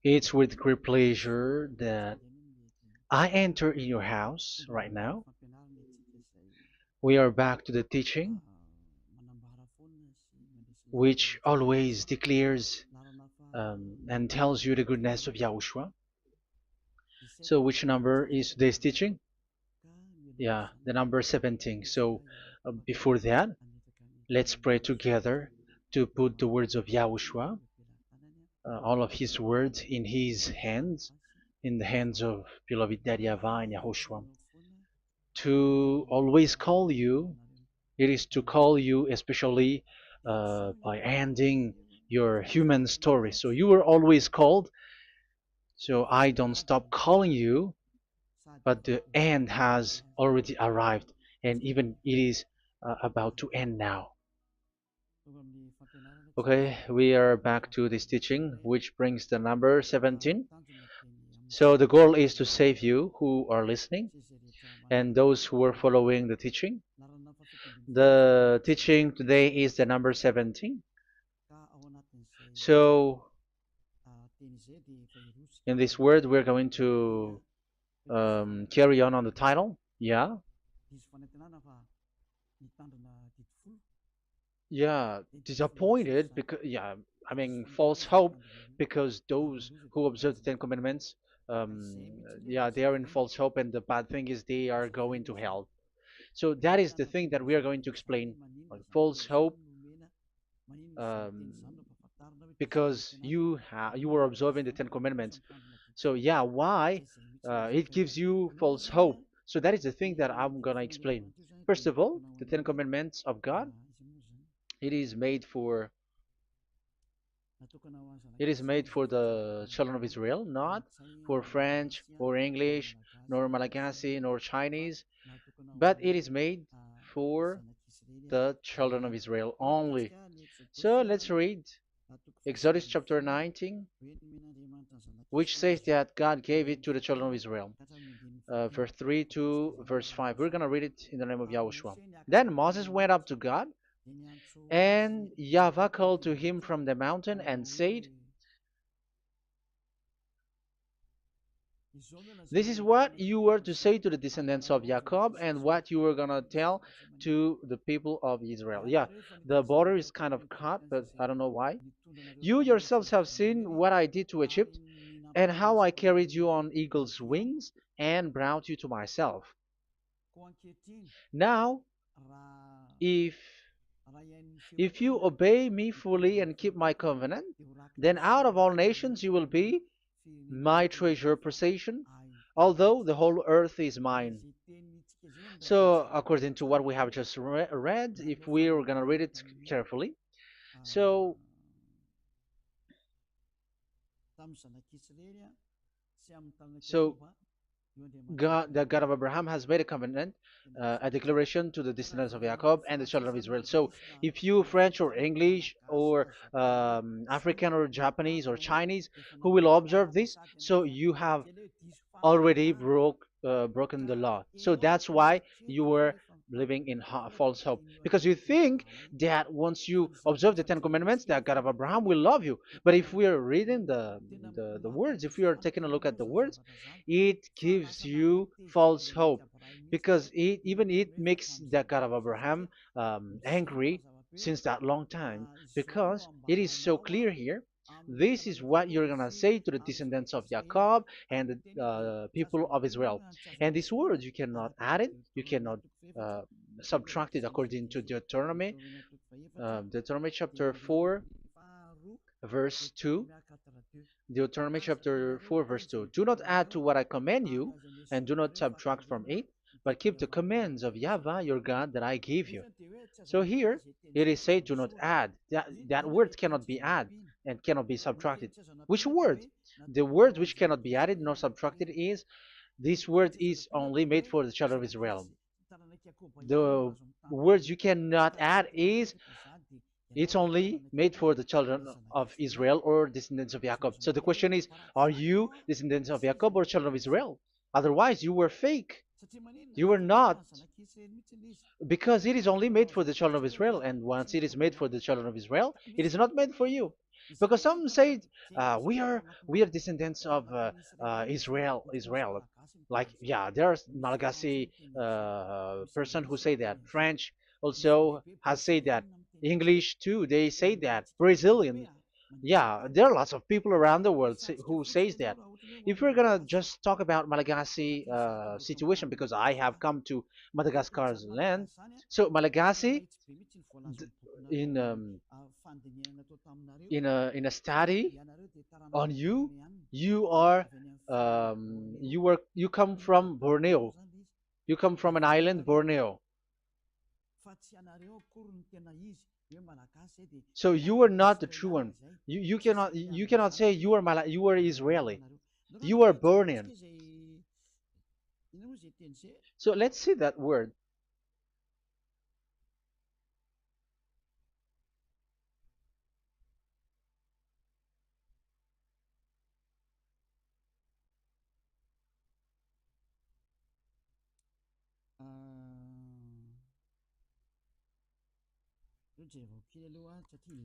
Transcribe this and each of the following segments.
It's with great pleasure that I enter in your house right now. We are back to the teaching, which always declares and tells you the goodness of Yahushua. So, which number is today's teaching? Yeah, the number 17. So, before that, let's pray together to put the words of Yahushua, all of his words, in his hands, in the hands of beloved Daddy YAHVAH and YAHOSHUAH. To always call you, it is to call you especially by ending your human story. So you were always called, so I don't stop calling you, but the end has already arrived, and even it is about to end now. Okay, we are back to this teaching, which brings the number 17. So the goal is to save you who are listening and those who are following the teaching. The teaching today is the number 17. So in this word, we're going to carry on the title. Yeah. Yeah, disappointed because yeah, I mean false hope because those who observe the Ten Commandments, yeah, they are in false hope, and the bad thing is they are going to hell. So that is the thing that we are going to explain. False hope, um, because you were observing the Ten Commandments. So yeah, why it gives you false hope? So that is the thing that I'm gonna explain. First of all, the Ten Commandments of God, it is made for it is made for the children of Israel, not for French or English, nor Malagasy, nor Chinese, but it is made for the children of Israel only. So let's read Exodus chapter 19, which says that God gave it to the children of Israel. Verse 3 to verse 5. We're going to read it in the name of Yahushua. Then Moses went up to God, and YAHVAH called to him from the mountain and said, "This is what you were to say to the descendants of Jacob and what you were going to tell to the people of Israel." Yeah, the border is kind of cut, but I don't know why. "You yourselves have seen what I did to Egypt and how I carried you on eagle's wings and brought you to myself. Now, if you obey me fully and keep my covenant, then out of all nations you will be my treasure possession, although the whole earth is mine." So, according to what we have just read, if we are going to read it carefully, so so God, the God of Abraham, has made a covenant, a declaration to the descendants of Jacob and the children of Israel. So, if you French or English or African or Japanese or Chinese who will observe this, so you have already broken the law. So that's why you were living in false hope, because you think that once you observe the Ten Commandments, that God of Abraham will love you. But if we are reading the words, if we are taking a look at the words, it gives you false hope, because it makes the God of Abraham angry since that long time, because it is so clear here. This is what you're gonna say to the descendants of Jacob and the people of Israel. And this word, you cannot add it, you cannot uh, subtract it, according to Deuteronomy, Deuteronomy chapter 4, verse 2. Deuteronomy chapter 4, verse 2. "Do not add to what I command you, and do not subtract from it, but keep the commands of YAHVAH your God that I give you." So here it is said, "Do not add." That word cannot be added and cannot be subtracted. Which word? The word which cannot be added nor subtracted is, this word is only made for the children of Israel. The words you cannot add is, it's only made for the children of Israel or descendants of Jacob. So the question is, are you descendants of Jacob or children of Israel? Otherwise, you were fake. You are not, because it is only made for the children of Israel, and once it is made for the children of Israel, it is not made for you. Because some say we are descendants of Israel. Like, yeah, there's Malagasy person who say that. French also has said that. English too, they say that. Brazilian, yeah, there are lots of people around the world who says that. If we're gonna just talk about Malagasy situation, because I have come to Madagascar's land, so Malagasy, in in a study on you, you come from Borneo. You come from an island, Borneo. So you are not the true one. You cannot say you are Israeli. You are Burnian. So let's see that word.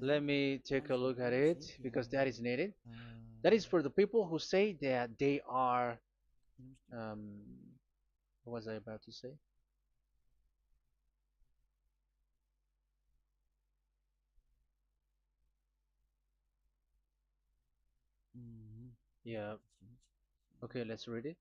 Let me take a look at it because that is needed. That is for the people who say that they are. Um, what was I about to say? Yeah. Okay, let's read it.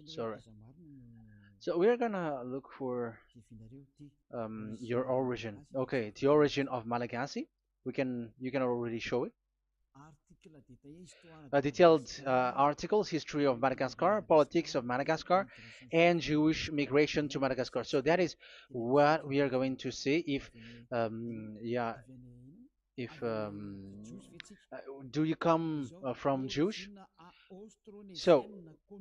Sorry. So we're gonna look for your origin. Okay, the origin of Malagasy. You can already show it. Detailed articles, history of Madagascar, politics of Madagascar, and Jewish migration to Madagascar. So that is what we are going to see. Yeah, if uh, do you come from Jewish? So,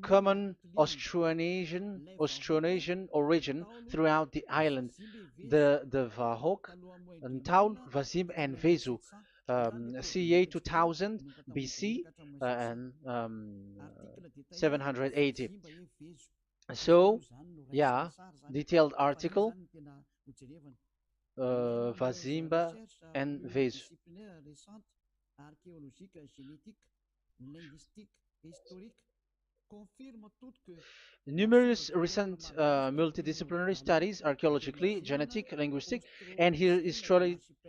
common Austronesian origin throughout the island, the Vahok, Ntaul, Vazim, and Vesu, CA 2000 BC and 780. So, yeah, detailed article, Vazimba and Vesu. Numerous recent multidisciplinary studies, archaeologically, genetic, linguistic, and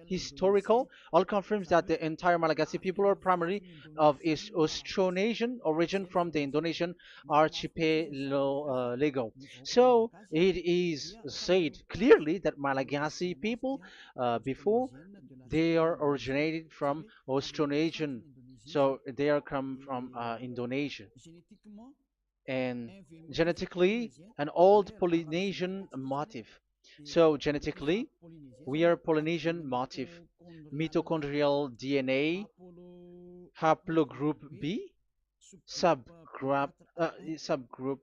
historical, all confirms that the entire Malagasy people are primarily of Austronesian origin from the Indonesian archipelago. So it is said clearly that Malagasy people, before, they are originated from Austronesian, so they are come from Indonesia, and genetically an old Polynesian motif. So genetically, we are Polynesian motif, mitochondrial DNA, haplogroup B, subgroup subgroup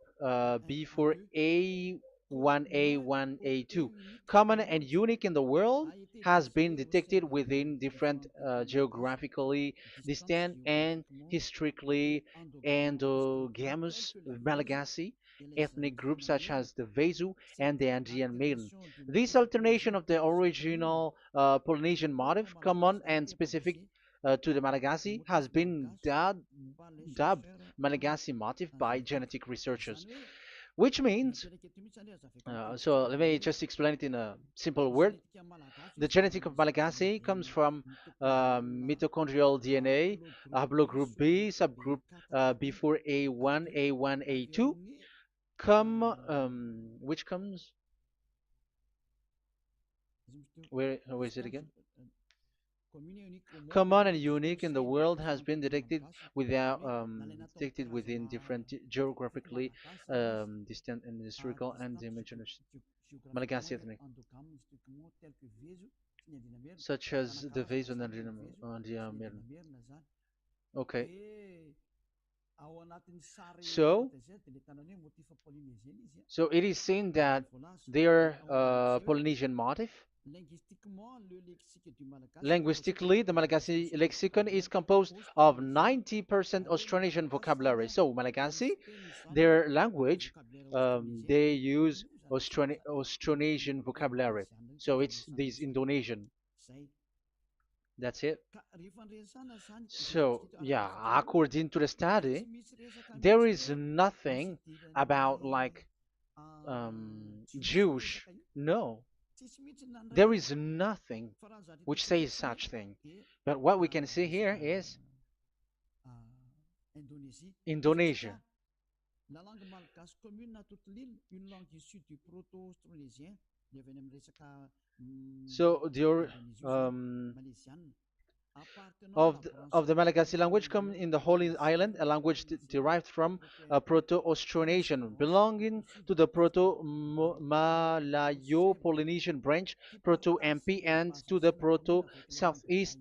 B4A1A1A2, common and unique in the world, has been detected within different geographically distant and historically endogamous Malagasy ethnic groups such as the Vesu and the Andean Maiden. This alternation of the original Polynesian motif, common and specific to the Malagasy, has been dubbed Malagasy motif by genetic researchers, which means, so let me just explain it in a simple word. The genetic of Malagasy comes from mitochondrial DNA, haplogroup B, subgroup B4A1, A1, A2, which comes, where is it again? Common and unique in the world, has been detected within different geographically distant and historical and dimensional Malagasy ethnic, such as the vase and the Okay, so so it is seen that they are Polynesian motif. Linguistically, the Malagasy lexicon is composed of 90% Austronesian vocabulary. So, Malagasy, their language, they use Austronesian vocabulary. So, it's this Indonesian. That's it. So, yeah, according to the study, there is nothing about like Jewish. No, there is nothing which says such thing. But what we can see here is Indonesia. So the Malagasy language come in the Holy Island, a language derived from Proto-Austronesian, belonging to the Proto-Malayo-Polynesian branch, Proto-MP, and to the Proto-Southeast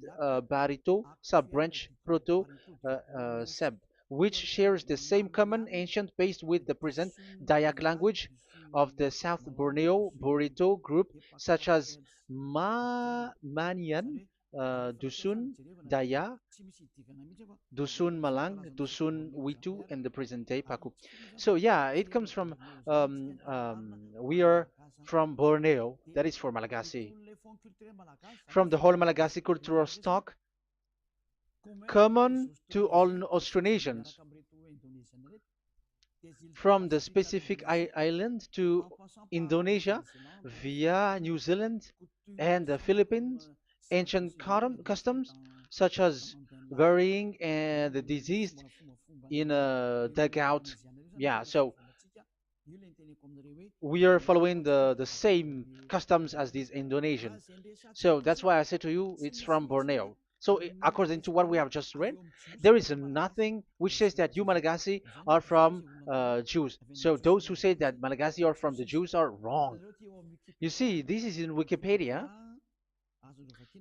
Barito sub-branch, Proto-Seb, which shares the same common ancient base with the present Dayak language of the South Borneo Burrito group, such as Manian, Dusun, Daya, Dusun Malang, Dusun Witu, and the present day Paku. So yeah, it comes from we are from Borneo, that is for Malagasy. From the whole Malagasy cultural stock, common to all Austronesians, from the specific island to Indonesia via New Zealand and the Philippines, ancient customs such as burying and the deceased in a dugout. Yeah, so we are following the same customs as these Indonesian. So that's why I said to you it's from Borneo. So according to what we have just read, there is nothing which says that you Malagasy are from Jews. So those who say that Malagasy are from the Jews are wrong. You see, this is in Wikipedia.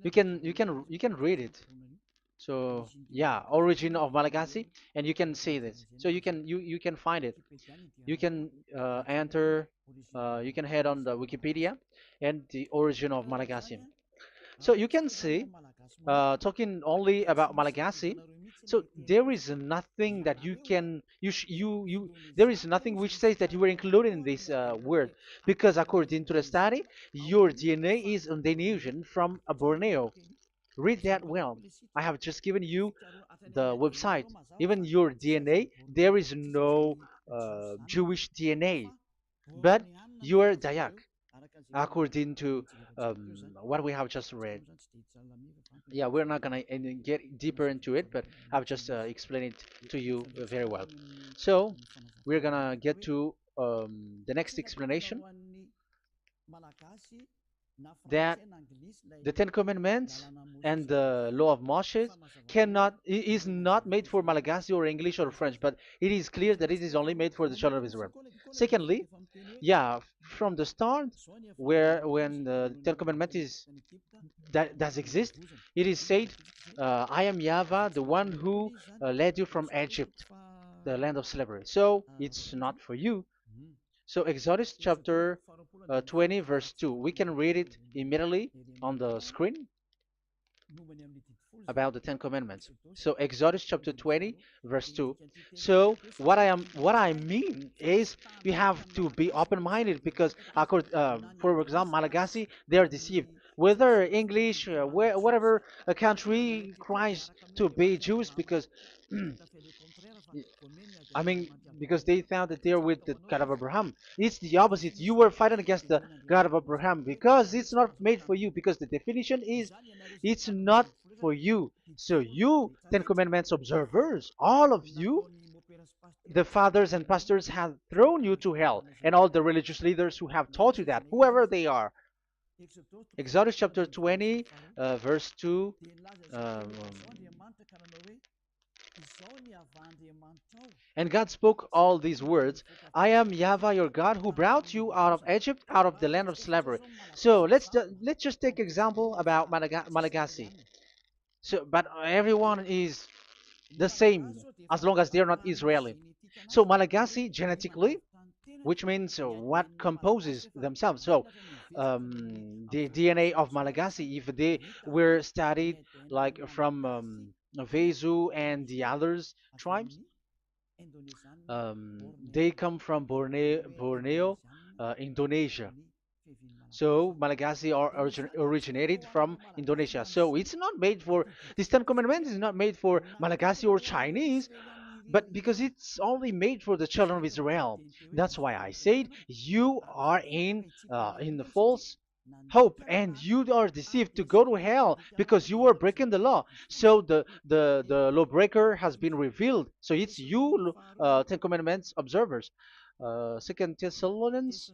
You can read it. So yeah, origin of Malagasy, and you can see this. So you can find it. You can enter. You can head on the Wikipedia and the origin of Malagasy. So you can see, talking only about Malagasy. So there is nothing that you can you there is nothing which says that you were included in this word, because according to the study, your DNA is Indonesian from Borneo. Read that well. I have just given you the website. Even your DNA, there is no Jewish DNA, but you are Dayak, according to what we have just read. Yeah, we're not gonna get deeper into it, but I've just explained it to you very well. So we're gonna get to the next explanation, that the Ten Commandments and the Law of Moshe is not made for Malagasy or English or French, but it is clear that it is only made for the children of Israel. Secondly, yeah, from the start, where when the Ten Commandments that does exist, it is said, "I am Yahweh, the one who led you from Egypt, the land of slavery." So it's not for you. So Exodus chapter 20 verse 2. We can read it immediately on the screen about the Ten Commandments. So Exodus chapter 20 verse 2. So what I mean is you have to be open-minded, because for example Malagasy, they are deceived. Whether English, whatever a country cries to be Jews, because I mean, because they found that they're with the God of Abraham. It's the opposite. You were fighting against the God of Abraham, because it's not made for you. Because the definition is, it's not for you. So you, Ten Commandments observers, all of you, the fathers and pastors have thrown you to hell, and all the religious leaders who have taught you that, whoever they are. Exodus chapter 20, verse 2. Um, And God spoke all these words: "I am Yahweh your God, who brought you out of Egypt, out of the land of slavery." So let's just take example about Malagasy. So, but everyone is the same as long as they're not Israeli. So Malagasy genetically, which means what composes themselves. So the DNA of Malagasy, if they were studied like from Vezu and the others tribes, they come from Borneo, Indonesia. So Malagasy are originated from Indonesia. So it's not made for this Ten Commandments is not made for Malagasy or Chinese, but because it's only made for the children of Israel. That's why I said you are in the false hope and you are deceived to go to hell because you are breaking the law. So the lawbreaker has been revealed. So it's you, Ten Commandments observers. Second Thessalonians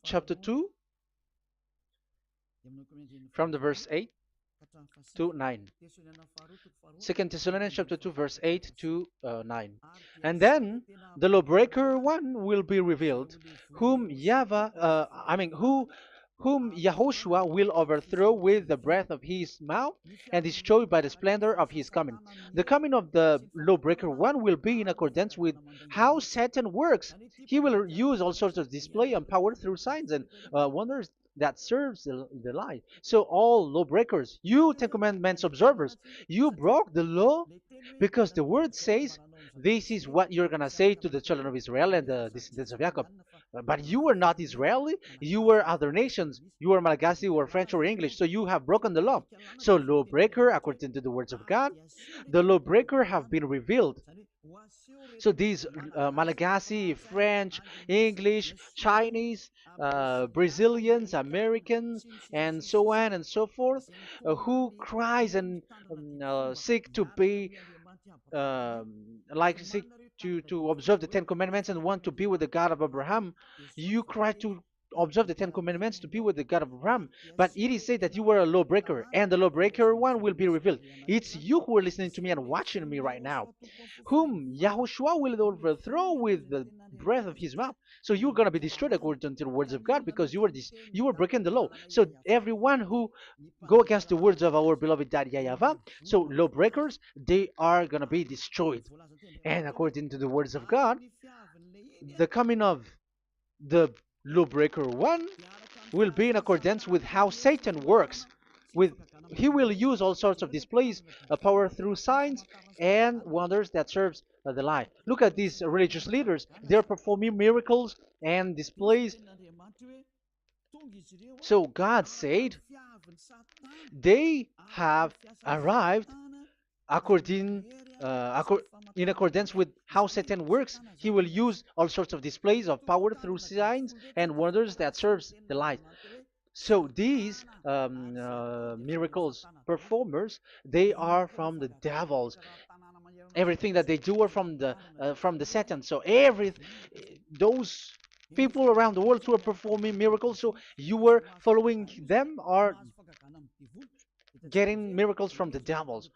chapter 2 from the verse 8 to 9. Second Thessalonians chapter 2 verse 8 to 9. And then the lawbreaker one will be revealed, whom whom Yahushua will overthrow with the breath of his mouth and destroy by the splendor of his coming. The coming of the lawbreaker one will be in accordance with how Satan works. He will use all sorts of display and power through signs and wonders that serves the lie. So all lawbreakers, you Ten Commandments observers, you broke the law because the word says this is what you're gonna say to the children of Israel and the descendants of Jacob. But you were not Israeli, you were other nations, you were Malagasy or French or English, so you have broken the law. So lawbreaker, according to the words of God, the lawbreaker have been revealed. So these Malagasy, French, English, Chinese, Brazilians, Americans, and so on and so forth, who cries and seek to be like seek to observe the Ten Commandments and want to be with the God of Abraham. You cry to observe the Ten Commandments to be with the God of Abraham, but it is said that you were a lawbreaker, and the lawbreaker one will be revealed. It's you who are listening to me and watching me right now, whom Yahushua will overthrow with the breath of his mouth. So you're gonna be destroyed according to the words of God because you were breaking the law. So everyone who go against the words of our beloved Dad YAHVAH, so lawbreakers, they are gonna be destroyed. And according to the words of God, the coming of the lawbreaker one will be in accordance with how Satan works. With he will use all sorts of displays, power through signs and wonders that serves the lie. Look at these religious leaders; they're performing miracles and displays. So God said they have arrived according in accordance with how Satan works. He will use all sorts of displays of power through signs and wonders that serves the light. So these miracles performers, they are from the devils. Everything that they do are from the Satan. So every those people around the world who are performing miracles, so you were following them, are getting miracles from the devils.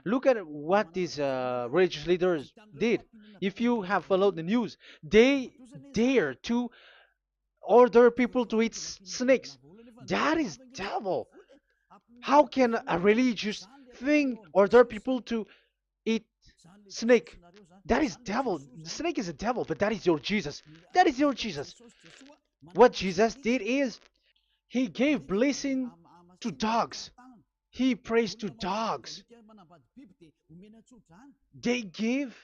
Look at what these religious leaders did. If you have followed the news, they dare to order people to eat snakes. That is devil. How can a religious thing order people to eat snake? That is devil. The snake is a devil, but that is your Jesus. That is your Jesus. What Jesus did is he gave blessing to dogs. He prays to dogs. They give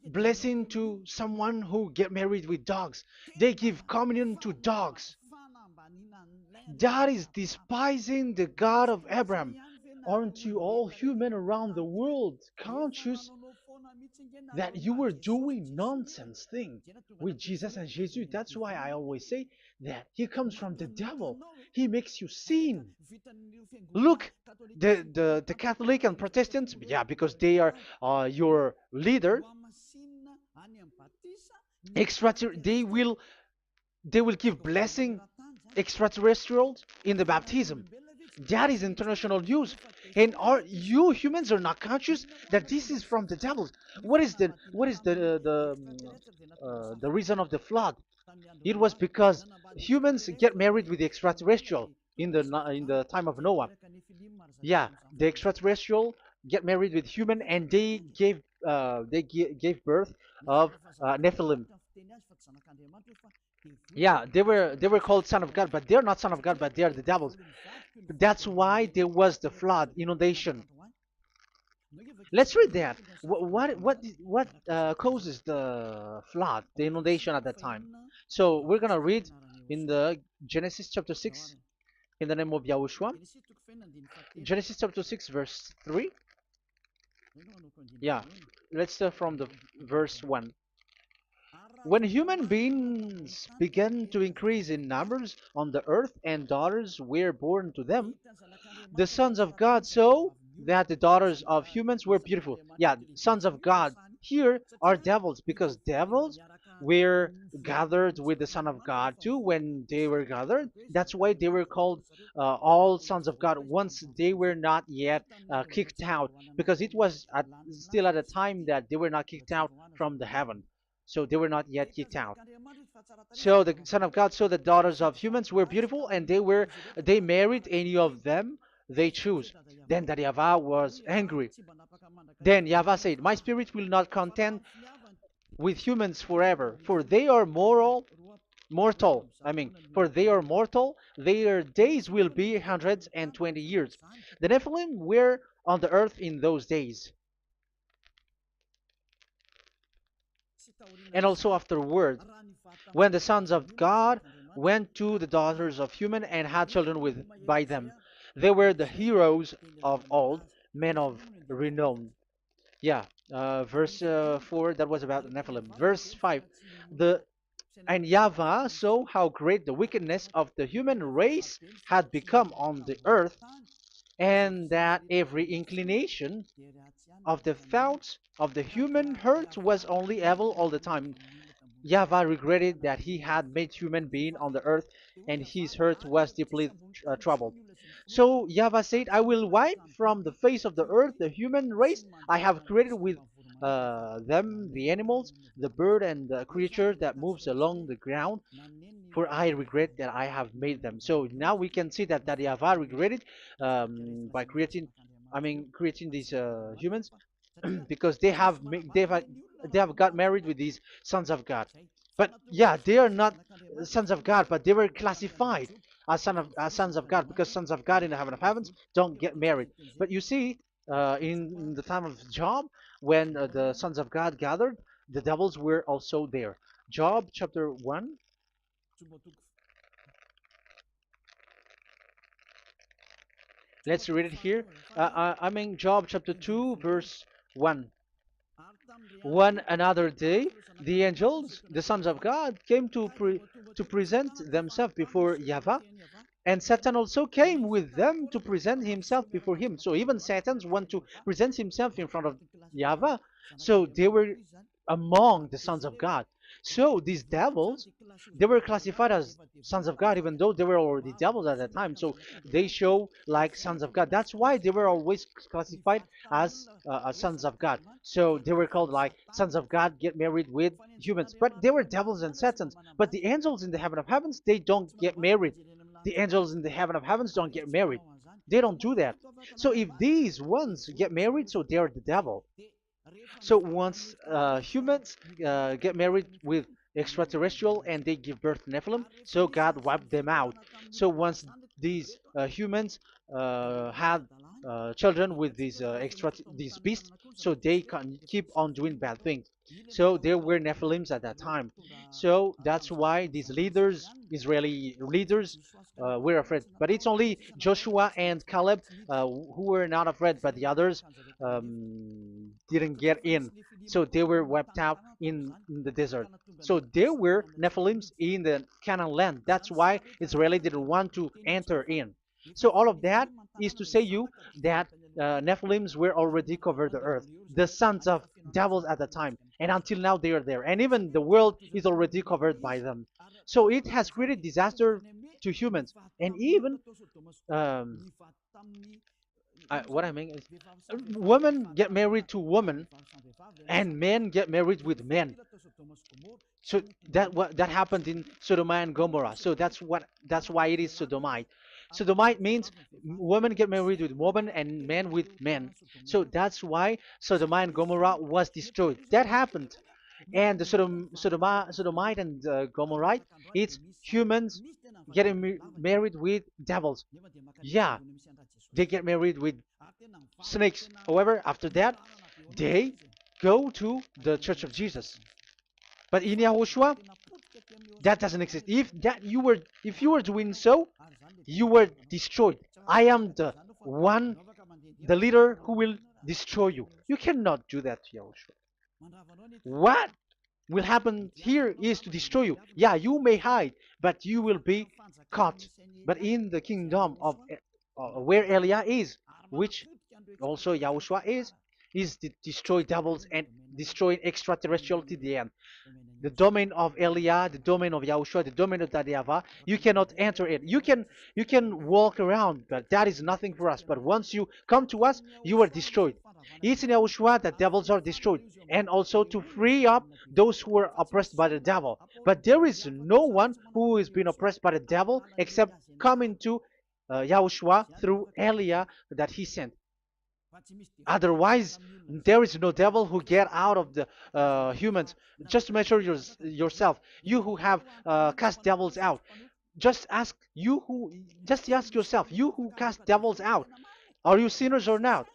blessing to someone who get married with dogs. They give communion to dogs. That is despising the God of Abraham. Aren't you all human around the world conscious that you were doing nonsense thing with Jesus and Jesus? That's why I always say that he comes from the devil. He makes you sin. Look, the Catholic and Protestants, yeah, because they are your leader. They will give blessing extraterrestrials in the baptism. That is international news. And are you humans are not conscious that this is from the devil? What is the reason of the flood? It was because humans get married with the extraterrestrial in the time of Noah. Yeah, the extraterrestrial get married with human, and they gave birth of Nephilim. Yeah, they were called son of God, but they're not son of God, but they're the devils. That's why there was the flood, inundation. Let's read that. What causes the flood, the inundation at that time? So we're gonna read in the Genesis chapter 6 in the name of Yahushua. Genesis chapter 6 verse 3. Yeah, let's start from the verse 1. When human beings began to increase in numbers on the earth and daughters were born to them, the sons of God saw that the daughters of humans were beautiful. Yeah, sons of God here are devils because devils were gathered with the Son of God too when they were gathered. That's why they were called all sons of God once they were not yet kicked out because it was still at a time that they were not kicked out from the heaven. So they were not yet kicked out. So the Son of God saw the daughters of humans were beautiful, and they married any of them they choose. Then that YAHVAH was angry. Then YAHVAH said, "My spirit will not contend with humans forever, for they are mortal. For they are mortal. Their days will be 120 years. The Nephilim were on the earth in those days, and also afterward, when the sons of God went to the daughters of human and had children with by them. They were the heroes of old, men of renown." Yeah, verse 4, that was about the Nephilim. Verse 5, the and YAHVAH saw how great the wickedness of the human race had become on the earth, and that every inclination of the thoughts of the human heart was only evil all the time. YAHVAH regretted that he had made human being on the earth, and his heart was deeply troubled. So YAHVAH said, "I will wipe from the face of the earth the human race I have created with them, the animals, the bird, and the creature that moves along the ground, for I regret that I have made them." So now we can see that YAHVAH regretted by creating these humans because they have got married with these sons of God. But yeah, they are not sons of God, but they were classified as sons of God because sons of God in the heaven of heavens don't get married. But you see, in the time of Job, when the sons of God gathered, the devils were also there. Job chapter 1. Let's read it here. Job chapter 2, verse 1. One another day, the angels, the sons of God, came to present themselves before YAHVAH, and Satan also came with them to present himself before him. So even Satan's want to present himself in front of YAHVAH. So they were among the sons of God. So these devils, they were classified as sons of God, even though they were already devils at that time. So they show like sons of God. That's why they were always classified as sons of God. So they were called like sons of God get married with humans. But they were devils and satans. But the angels in the heaven of heavens, they don't get married. The angels in the heaven of heavens don't get married. They don't do that. So if these ones get married, so they are the devil. So once humans get married with extraterrestrial and they give birth to Nephilim, so God wiped them out. So once these humans had children with these beasts, so they can keep on doing bad things. So there were Nephilims at that time. So that's why these leaders, Israeli leaders, were afraid. But it's only Joshua and Caleb who were not afraid, but the others didn't get in. So they were wiped out in the desert. So there were Nephilims in the Canaan land. That's why Israeli didn't want to enter in. So all of that is to say you that Nephilims were already covered the earth, the sons of devils at the time, and until now they are there, and even the world is already covered by them. So it has created disaster to humans, and even um, what I mean is, women get married to women, and men get married with men. So that happened in Sodom and Gomorrah. So that's why it is Sodomite. Sodomite means women get married with women and men with men. So that's why Sodom and Gomorrah was destroyed. That happened. and the Sodomite and Gomorrite, it's humans getting married with devils. Yeah, they get married with snakes. However, after that, they go to the Church of Jesus. But in Yahushua, that doesn't exist. If you were doing so, you were destroyed. I am the one, the leader who will destroy you. You cannot do that to Yahushua. What will happen here is to destroy you. Yeah, you may hide, but you will be caught. But in the kingdom of where Elia is, which also Yahushua is to destroy devils and destroy extraterrestrial to the end. The domain of Elia, the domain of Yahushua, the domain of Yahvah, you cannot enter it. You can walk around, but that is nothing for us. But once you come to us, you are destroyed. It's in Yahushua that devils are destroyed, and also to free up those who are oppressed by the devil. But there is no one who is being oppressed by the devil except coming to Yahushua through Elia that he sent. Otherwise, there is no devil who get out of the humans. Just measure yourself. You who have cast devils out. Just ask you who. Just ask yourself. You who cast devils out. Are you sinners or not?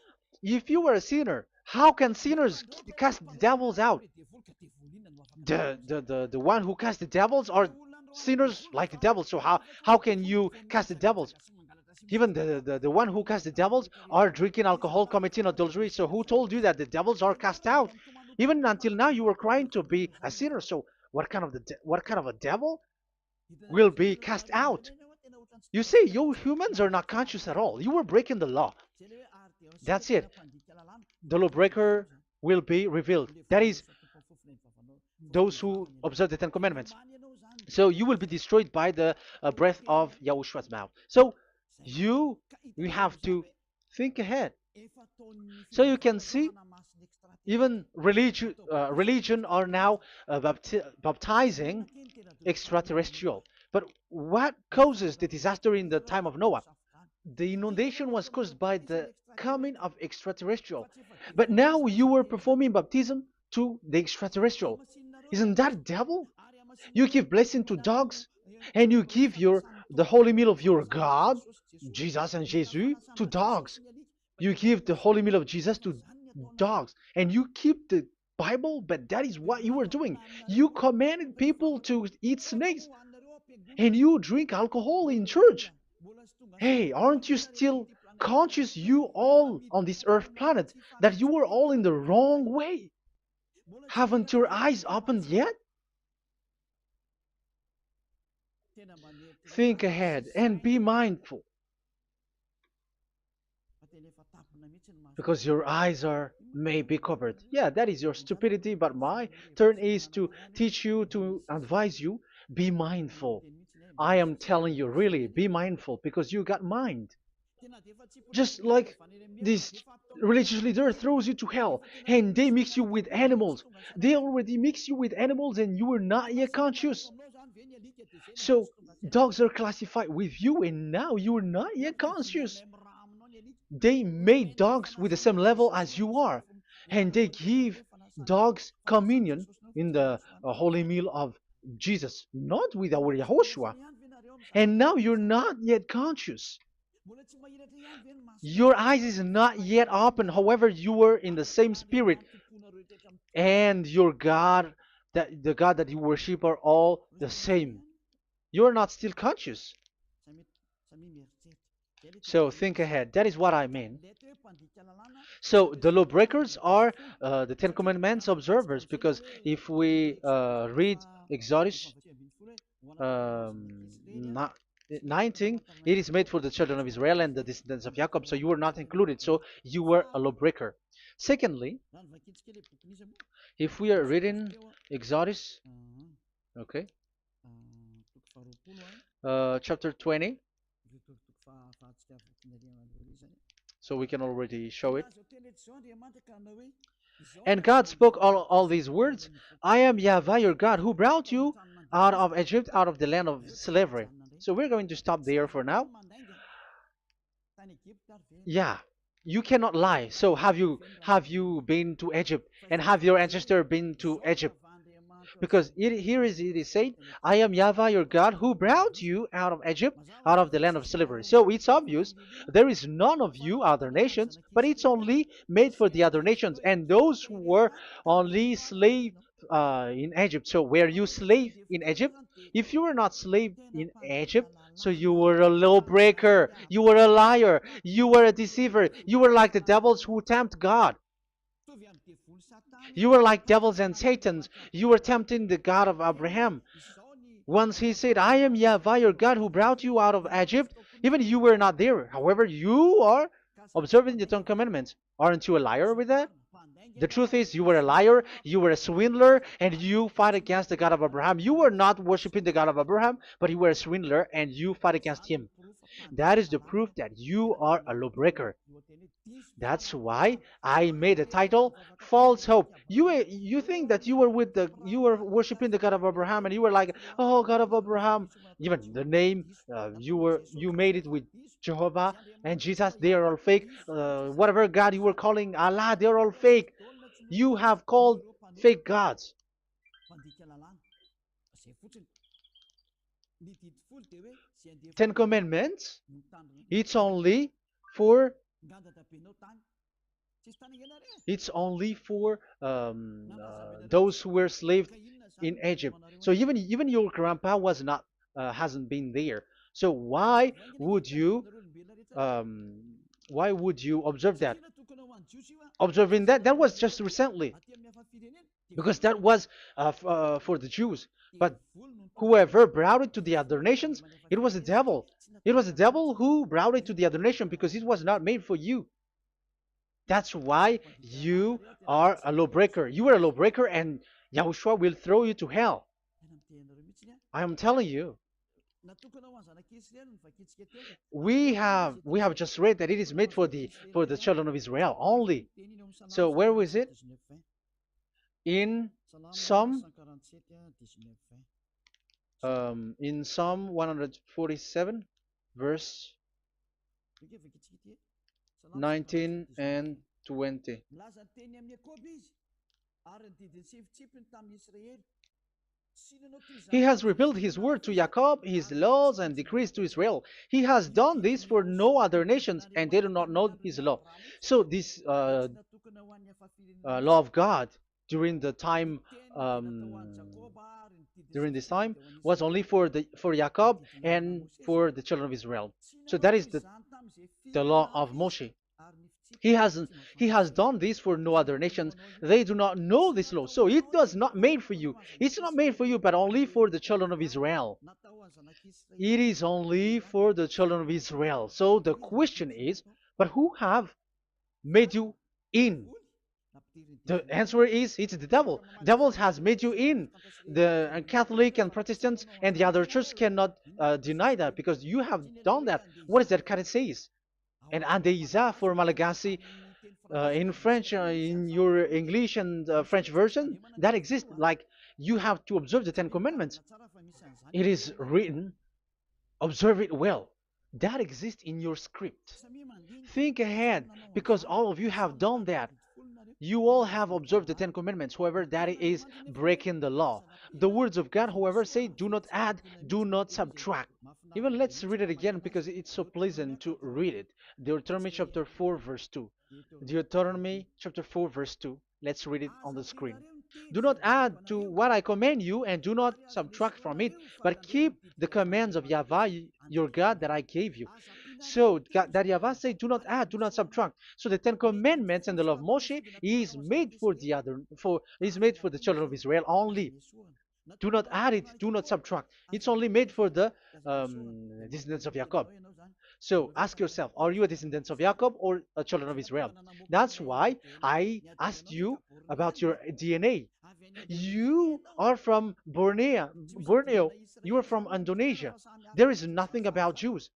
If you were a sinner, how can sinners cast devils out? The one who cast the devils are sinners like the devils. So how can you cast the devils? Even the one who cast the devils are drinking alcohol, committing adultery. So who told you that the devils are cast out? Even until now, you were crying to be a sinner. So what kind of a devil will be cast out? You see, you humans are not conscious at all. You were breaking the law. That's it. The lawbreaker will be revealed. That is, those who observe the Ten Commandments. So you will be destroyed by the breath of Yahushua's mouth. So you you have to think ahead. So you can see, even religion are now baptizing extraterrestrial. But what causes the disaster in the time of Noah? The inundation was caused by the coming of extraterrestrial. But now you were performing baptism to the extraterrestrial. Isn't that devil? You give blessing to dogs, and you give the holy meal of your God, Jesus and Jesus, to dogs. You give the holy meal of Jesus to dogs, and you keep the Bible, but that is what you were doing. You commanded people to eat snakes, and you drink alcohol in church. Hey, aren't you still conscious, you all on this earth planet, that you were all in the wrong way? Haven't your eyes opened yet? Think ahead and be mindful, because your eyes are may be covered. Yeah, that is your stupidity, but my turn is to teach you, to advise you. Be mindful. I am telling you, really, be mindful, because you got mind. Just like this religious leader throws you to hell and they mix you with animals. They already mix you with animals and you are not yet conscious. So dogs are classified with you and now you are not yet conscious. They made dogs with the same level as you are, and they give dogs communion in the holy meal of Jesus, not with our Yahushua. And now you're not yet conscious. Your eyes is not yet open. However, you were in the same spirit, and your God, that the God that you worship, are all the same. You are not still conscious. So think ahead. That is what I mean. So the lawbreakers are the Ten Commandments observers, because if we read Exodus um, 19, it is made for the children of Israel and the descendants of Jacob, so you were not included, so you were a lawbreaker. Secondly, if we are reading Exodus, okay, chapter 20, so we can already show it. And God spoke all these words. I am Yahvah your God, who brought you out of Egypt, out of the land of slavery. So we're going to stop there for now. Yeah, you cannot lie. So have you been to Egypt, and have your ancestor been to Egypt? Because it is said, I am Yahweh your God who brought you out of Egypt, out of the land of slavery. So it's obvious there is none of you other nations, but it's only made for the other nations and those who were only slave in Egypt. So were you slave in Egypt? If you were not slave in Egypt, so you were a lawbreaker, you were a liar, you were a deceiver, you were like the devils who tempt God. You were like devils and Satans. You were tempting the God of Abraham. Once he said, I am Yahweh, your God who brought you out of Egypt, even you were not there. However, you are observing the Ten Commandments. Aren't you a liar with that? The truth is, you were a liar, you were a swindler, and you fight against the God of Abraham. You were not worshiping the God of Abraham, but you were a swindler, and you fight against him. That is the proof that you are a lawbreaker. That's why I made a title, False Hope. You think that you were worshiping the God of Abraham and you were like, oh God of Abraham. Even the name you made it with Jehovah and Jesus, they are all fake. Whatever God you were calling Allah, they're all fake. You have called fake gods. Ten Commandments, it's only for those who were slaves in Egypt. So even your grandpa was not hasn't been there. So would you um, why would you observe that? Observing that was just recently because that was for the Jews. But whoever brought it to the other nations, it was the devil. It was the devil who brought it to the other nation because it was not made for you. That's why you are a lawbreaker. You are a lawbreaker, and Yahushua will throw you to hell. I am telling you. We have just read that it is made for the children of Israel only. So where was it? In Psalm Psalm 147, verse 19 and 20. He has revealed his word to Jacob, his laws and decrees to Israel. He has done this for no other nations, and they do not know his law. So this law of God during the time during this time was only for Jacob and for the children of Israel. So that is the law of Moshe. He has done this for no other nations. They do not know this law. So it was not made for you. It's not made for you, but only for the children of Israel. It is only for the children of Israel. So the question is, but who have made you in? The answer is it's the devil. Devil has made you in. The Catholic and Protestants and the other church cannot deny that because you have done that. What is that card says? And Andeiza for Malagasy in French, in your English and French version, that exists. Like you have to observe the Ten Commandments. It is written, observe it well. That exists in your script. Think ahead because all of you have done that. You all have observed the Ten Commandments, however, that is breaking the law. The words of God, however, say, do not add, do not subtract. Even let's read it again because it's so pleasant to read it. Deuteronomy chapter 4, verse 2. Deuteronomy chapter 4, verse 2. Let's read it on the screen. Do not add to what I command you, and do not subtract from it, but keep the commands of Yahweh, your God, that I gave you. So that Yahweh said, do not add, do not subtract. So the Ten Commandments and the law of Moshe is made for the children of Israel only. Do not add it, do not subtract. It's only made for the descendants of Jacob. So ask yourself, are you a descendant of Jacob or a children of Israel? That's why I asked you about your DNA. You are from Borneo. You are from Indonesia. There is nothing about Jews.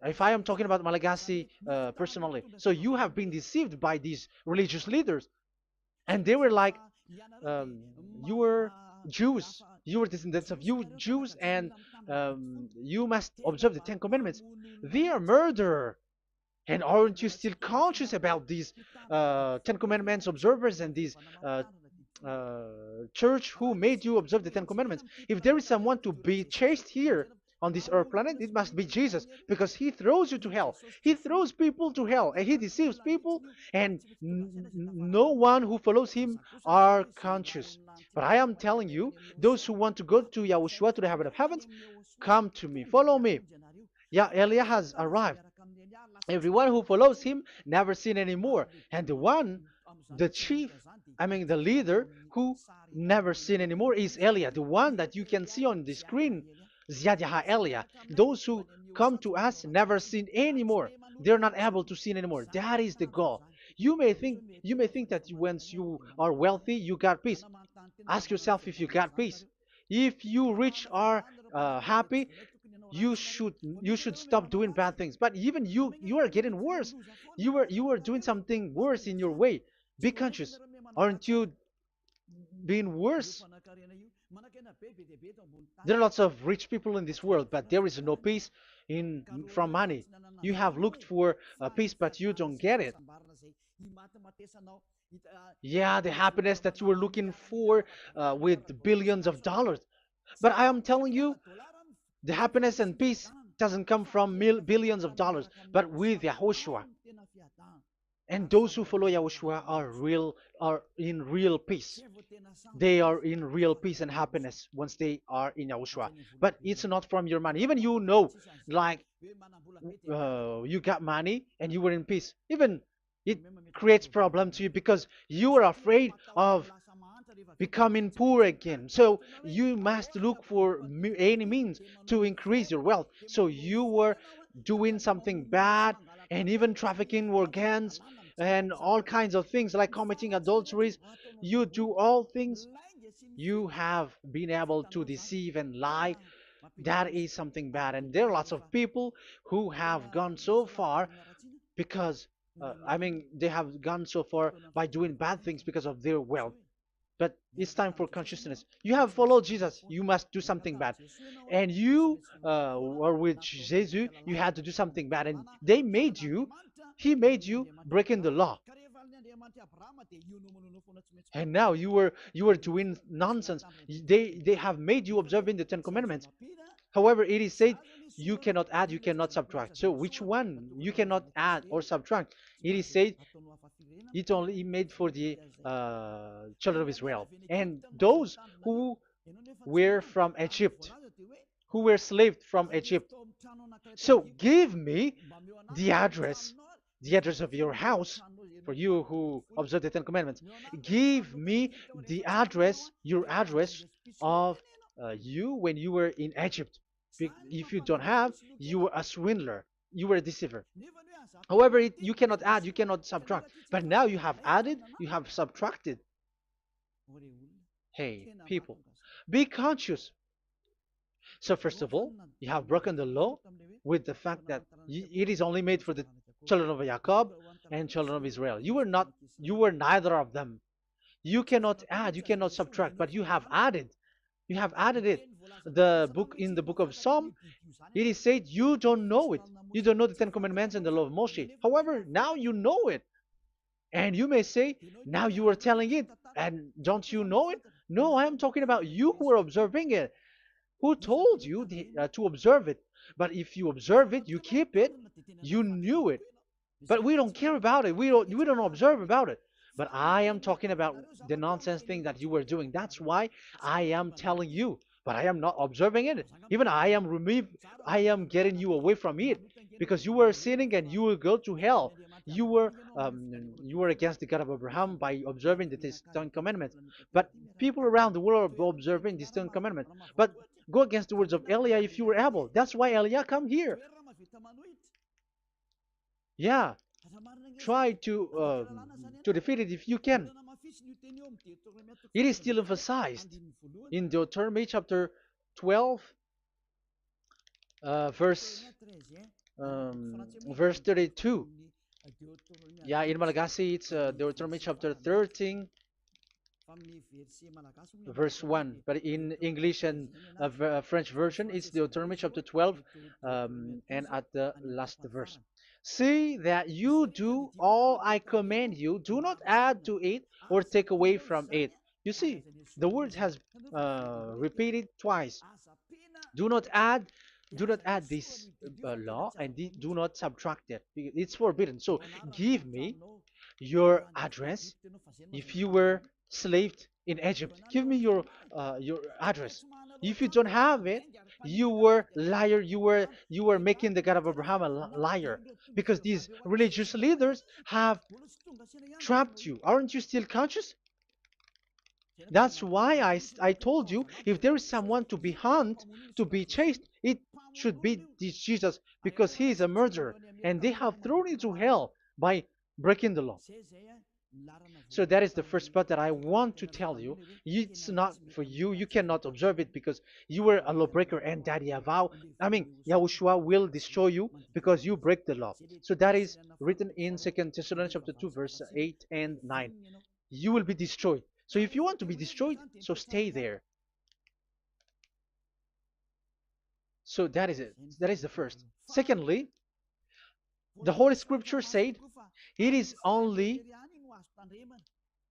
If I am talking about Malagasy personally. So you have been deceived by these religious leaders. And they were like, you were Jews. You were descendants of you Jews, and you must observe the Ten Commandments. They are murderer. And aren't you still conscious about these Ten Commandments observers and these church who made you observe the Ten Commandments. If there is someone to be chased here on this earth planet, it must be Jesus, because he throws you to hell. He throws people to hell, and he deceives people, and no one who follows him are conscious. But I am telling you, those who want to go to Yahushua, to the heaven of heavens, come to me, follow me. Yeah, Eliah has arrived. Everyone who follows him never sin anymore. And the chief, I mean the leader who never sin anymore is Eliah, the one that you can see on the screen. Ziyadah Eliah. Those who come to us never sin anymore. They're not able to sin anymore. That is the goal. You may think that once you are wealthy, you got peace. Ask yourself if you got peace. If you rich are happy, you should stop doing bad things. But even you are getting worse. You are doing something worse in your way. Be conscious. Aren't you being worse? There are lots of rich people in this world, but there is no peace in from money. You have looked for peace, but you don't get it. Yeah, the happiness that you were looking for with billions of dollars. But I am telling you, the happiness and peace doesn't come from billions of dollars, but with Yahushua. And those who follow Yahushua are in real peace. They are in real peace and happiness once they are in Yahushua. But it's not from your money. Even like you got money and you were in peace. Even it creates problem to you because you are afraid of becoming poor again. So you must look for any means to increase your wealth. So you were doing something bad and even trafficking organs and all kinds of things like committing adulteries. You do all things. You have been able to deceive and lie. That is something bad. And there are lots of people who have gone so far because, they have gone so far by doing bad things because of their wealth. But it's time for consciousness. You have followed Jesus, you must do something bad. And you were with Jesus, you had to do something bad. And he made you breaking the law. And now you were doing nonsense. They have made you observing the Ten Commandments. However, it is said you cannot add, you cannot subtract. So which one you cannot add or subtract? It is said it only made for the children of Israel and those who were from Egypt, who were slaves from Egypt. So give me the address, the address of your house, for you who observe the Ten Commandments. Give me the address, your address of you when you were in Egypt. If you don't have, you were a swindler, you were a deceiver. However, you cannot add, you cannot subtract. But now you have added, you have subtracted. Hey, people, be conscious. So first of all, you have broken the law with the fact that it is only made for the children of Jacob and children of Israel. You were neither of them. You cannot add, you cannot subtract, but you have added. You have added it. In the book of Psalm, it is said you don't know it. You don't know the Ten Commandments and the law of Moshe. However, now you know it. And you may say, now you are telling it, and don't you know it? No, I am talking about you who are observing it. Who told you to observe it? But if you observe it, you keep it, you knew it. But we don't care about it. We don't observe about it. But I am talking about the nonsense thing that you were doing. That's why I am telling you. But I am not observing it. Even I am getting you away from it. Because you were sinning and you will go to hell. You were against the God of Abraham by observing the Ten Commandments. But people around the world are observing the Ten Commandments. But go against the words of Eliah if you were able. That's why Eliah come here. Yeah, try to defeat it if you can. It is still emphasized in Deuteronomy chapter 12, verse 32. Yeah, in Malagasy it's Deuteronomy chapter 13, verse 1. But in English and French version, it's Deuteronomy chapter 12, and at the last verse. See that you do all I command you. Do not add to it or take away from it. You see, the word has repeated twice. Do not add, do not add this law, and do not subtract it. It's forbidden. So give me your address. If you were slaved in Egypt, give me your address. If you don't have it, you were liar. You were making the God of Abraham a liar, because these religious leaders have trapped you. Aren't you still conscious? That's why I told you, if there is someone to be hunted, to be chased, it should be this Jesus, because he is a murderer, and they have thrown you to hell by breaking the law. So that is the first part that I want to tell you. It's not for you. You cannot observe it because you were a lawbreaker, and that Yahushua will destroy you because you break the law. So that is written in 2 Thessalonians chapter 2, verse 8 and 9. You will be destroyed. So if you want to be destroyed, so stay there. So that is it. That is the first. Secondly, the Holy Scripture said it is only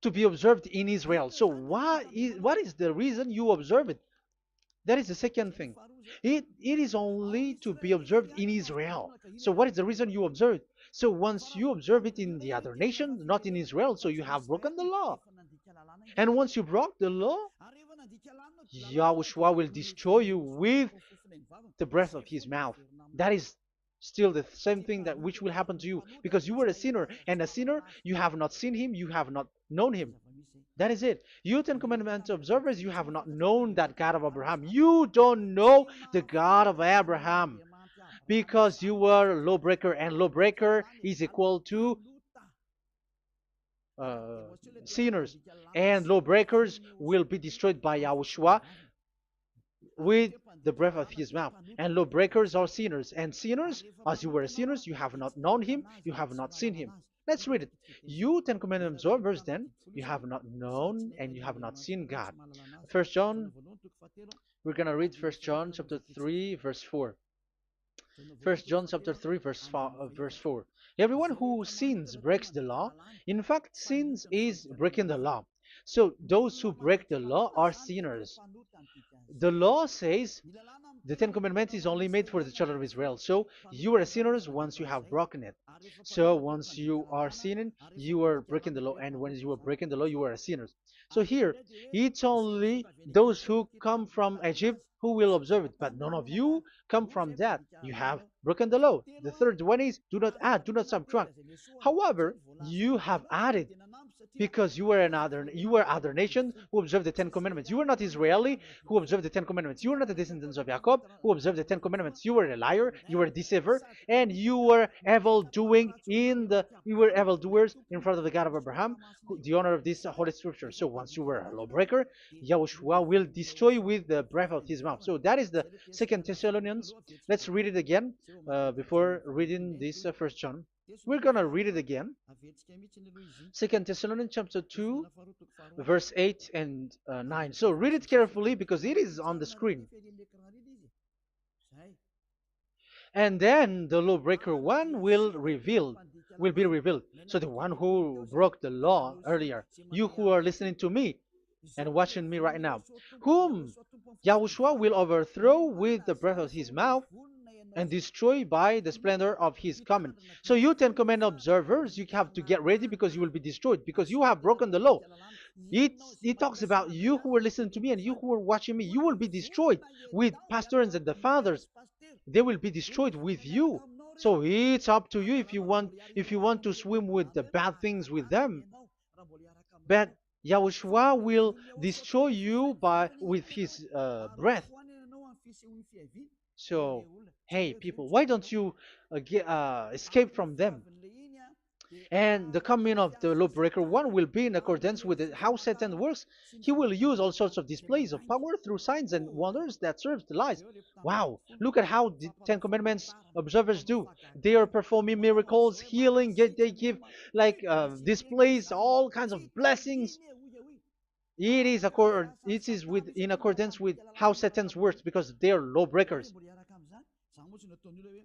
to be observed in Israel. So what is the reason you observe it? That is the second thing. It is only to be observed in Israel. So what is the reason you observe it? So once you observe it in the other nation, not in Israel, so you have broken the law. And once you broke the law, Yahushua will destroy you with the breath of his mouth. That is still the same thing that which will happen to you, because you were a sinner, and a sinner, you have not seen him, you have not known him. That is it. You Ten Commandments observers, you have not known that God of Abraham. You don't know the God of Abraham, because you were a lawbreaker, and lawbreaker is equal to sinners, and lawbreakers will be destroyed by Yahushua with the breath of his mouth. And lawbreakers are sinners, and sinners, as you were sinners, you have not known him, you have not seen him. Let's read it. You Ten Commandments observers, then, you have not known and you have not seen God. First John, we're going to read 1 John chapter 3, verse 4. 1 John chapter 3, verse 4. Everyone who sins breaks the law. In fact, sins is breaking the law. So those who break the law are sinners. The law says the Ten Commandments is only made for the children of Israel. So you are sinners once you have broken it. So once you are sinning, you are breaking the law. And when you are breaking the law, you are a sinner. So here, it's only those who come from Egypt who will observe it. But none of you come from that. You have broken the law. The third one is do not add, do not subtract. However, you have added, because you were other nation who observed the Ten Commandments. You were not Israeli who observed the Ten Commandments. You were not the descendants of Jacob who observed the Ten Commandments. You were a liar, you were a deceiver, and you were evildoers in front of the God of Abraham, the honor of this Holy Scripture. So once you were a lawbreaker, Yahushua will destroy you with the breath of his mouth. So that is the 2 Thessalonians. Let's read it again before reading this 1 John. We're going to read it again. 2 Thessalonians chapter 2, verse 8 and 9. So read it carefully because it is on the screen. And then the lawbreaker one will be revealed. So the one who broke the law earlier, you who are listening to me and watching me right now, whom Yahushua will overthrow with the breath of his mouth and destroy by the splendor of his coming. So you Ten Commandment observers, you have to get ready because you will be destroyed, because you have broken the law. It talks about you who are listening to me and you who are watching me. You will be destroyed with pastors and the fathers. They will be destroyed with you. So it's up to you if you want to swim with the bad things with them. But Yahushua will destroy you with his breath. So, hey people, why don't you escape from them? And the coming of the lawbreaker one will be in accordance with how Satan works. He will use all sorts of displays of power through signs and wonders that serve the lies. Wow, look at how the Ten Commandments observers do. They are performing miracles, healing, they give like displays, all kinds of blessings. It is in accordance with how Satan works, because they are lawbreakers.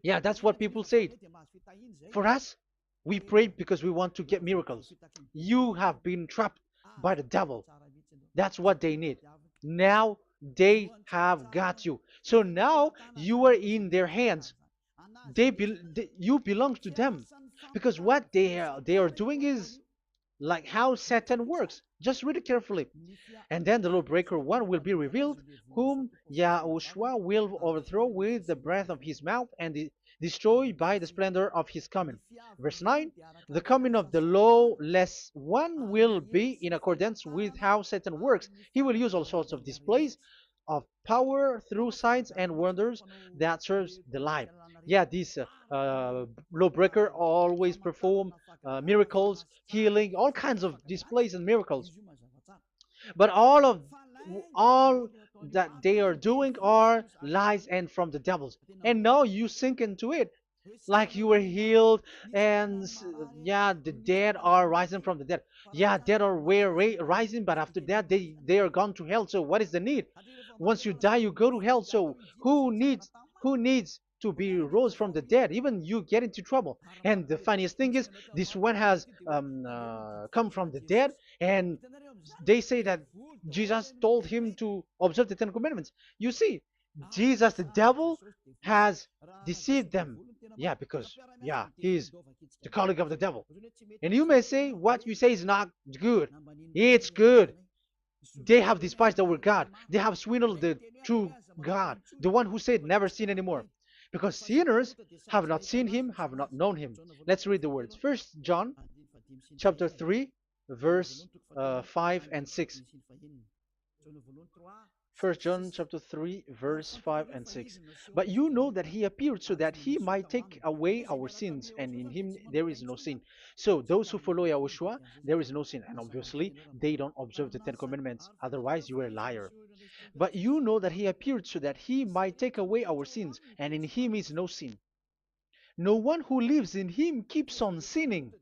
Yeah, that's what people say. For us, we pray because we want to get miracles. You have been trapped by the devil. That's what they need. Now they have got you. So now you are in their hands. You belong to them, because what they are doing is like how Satan works. Just read it carefully. And then the lawbreaker one will be revealed, whom Yahushua will overthrow with the breath of his mouth and destroy by the splendor of his coming. Verse 9, the coming of the lawless one will be in accordance with how Satan works. He will use all sorts of displays of power through signs and wonders that serves the lie. Yeah, this lawbreaker always perform miracles, healing, all kinds of displays and miracles. But all that they are doing are lies and from the devils. And now you sink into it, like you were healed, and yeah, the dead are rising from the dead. Yeah, dead are rising, but after that they are gone to hell. So what is the need? Once you die, you go to hell. So who needs to be rose from the dead? Even you get into trouble. And the funniest thing is, this one has come from the dead, and they say that Jesus told him to observe the Ten Commandments. You see, Jesus, the devil, has deceived them. Yeah, because yeah, he's the colleague of the devil. And you may say what you say is not good. It's good. They have despised our God. They have swindled the true God, the one who said never sin anymore. Because sinners have not seen him, have not known him. Let's read the words. First John chapter 3, verse 5 and 6. First John chapter 3, verse 5 and 6. But you know that he appeared so that he might take away our sins, and in him there is no sin. So those who follow YAHOSHUAH, there is no sin. And obviously, they don't observe the Ten Commandments. Otherwise, you are a liar. But you know that he appeared so that he might take away our sins, and in him is no sin. No one who lives in him keeps on sinning.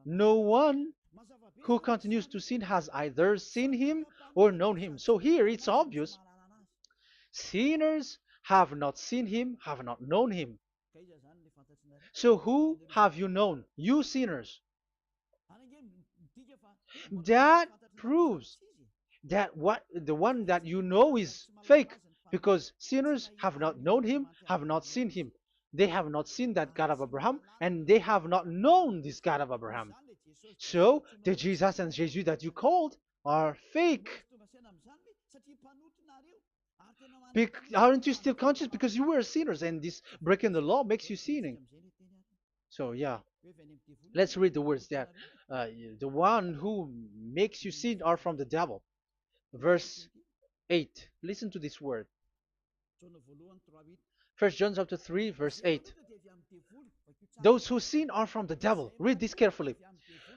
No one who continues to sin has either seen him or known him. So here it's obvious. Sinners have not seen him, have not known him. So who have you known? You sinners. That proves that the one that you know is fake, because sinners have not known him, have not seen him. They have not seen that God of Abraham, and they have not known this God of Abraham. So the Jesus and Jesus that you called are fake. Aren't you still conscious? Because you were sinners, and this breaking the law makes you sinning. So yeah, let's read the words that the one who makes you sin are from the devil. Verse 8. Listen to this word. First John chapter 3, verse 8. Those who sin are from the devil. Read this carefully.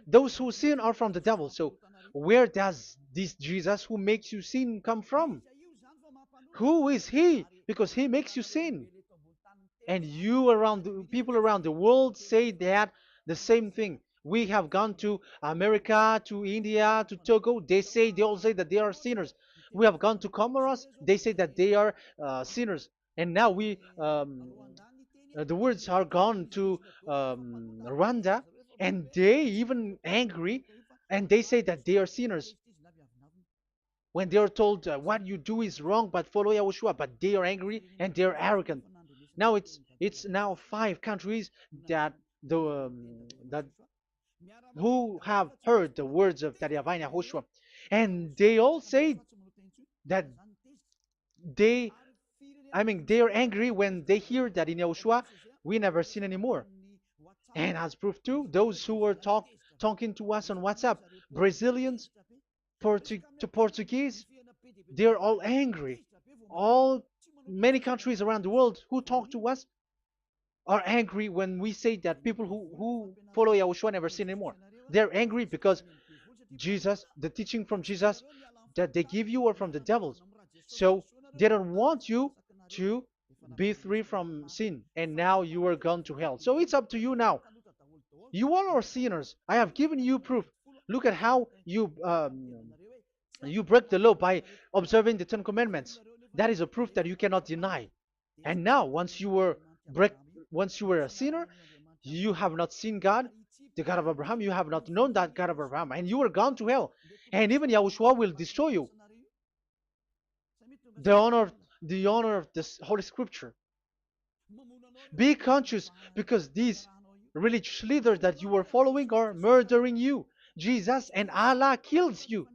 Those who sin are from the devil. So where does this Jesus who makes you sin come from? Who is he? Because he makes you sin. And people around the world say that the same thing. We have gone to America, to India, to Togo. They all say that they are sinners. We have gone to Comoros. They say that they are sinners. And now the words are gone to Rwanda, and they even angry, and they say that they are sinners. When they are told what you do is wrong, but follow YAHOSHUAH, but they are angry and they are arrogant. Now it's now 5 countries that that who have heard the words of YAHVAH and YAHOSHUAH, and they all say that they they are angry when they hear that in YAHOSHUAH we never sin anymore. And as proof too, those who were talking to us on WhatsApp, Brazilians, Portuguese, they're all angry. All Many countries around the world who talk to us are angry when we say that people who follow YAHOSHUAH never sin anymore. They're angry because Jesus, the teaching from Jesus that they give you are from the devils. So they don't want you to be free from sin, and now you are gone to hell. So it's up to you now. You all are sinners. I have given you proof. Look at how you break the law by observing the Ten Commandments. That is a proof that you cannot deny. And now, once you were a sinner, you have not seen God, the God of Abraham. You have not known that God of Abraham, and you are gone to hell. And even Yahushua will destroy you. The honor, the honor of this Holy Scripture. Be conscious because these religious leaders that you are following are murdering you. Jesus and Allah kills you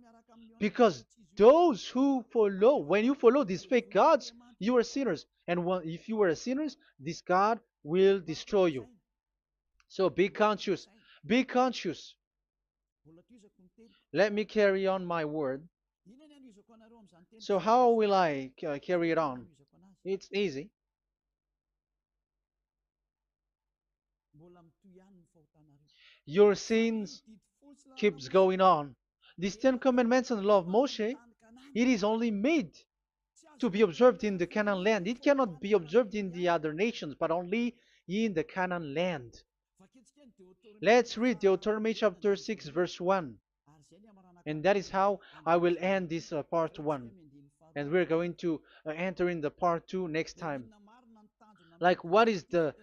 because those who follow, when you follow these fake gods, you are sinners. And if you are a sinner, this God will destroy you. So be conscious. Be conscious. Let me carry on my word. So how will I carry it on? It's easy. Your sins keeps going on. These Ten Commandments and the law of Moshe, it is only made to be observed in the Canaan land. It cannot be observed in the other nations, but only in the Canaan land. Let's read Deuteronomy chapter 6, verse 1. And that is how I will end this part 1. And we're going to enter in the part 2 next time. Like, what is the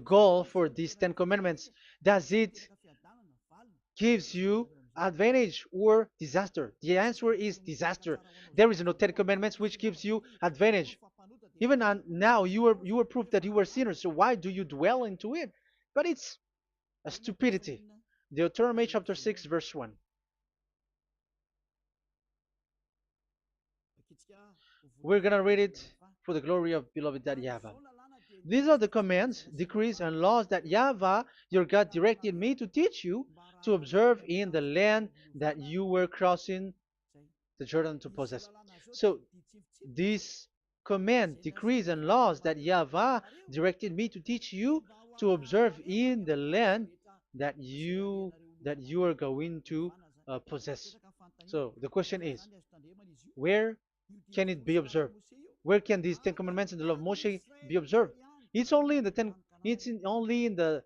goal for these Ten Commandments? Does it gives you advantage or disaster? The answer is disaster. There is no Ten Commandments which gives you advantage. Even now, you are proof that you were sinners. So why do you dwell into it? But it's a stupidity. Deuteronomy chapter 6, verse 1. We're going to read it for the glory of beloved Daddy Yahweh. These are the commands, decrees, and laws that Yahweh, your God, directed me to teach you to observe in the land that you were crossing the Jordan to possess. So, these command, decrees, and laws that Yahweh directed me to teach you to observe in the land that you are going to possess. So the question is, where can it be observed? Where can these Ten Commandments and the law of Moshe be observed? It's only in the ten. Only in the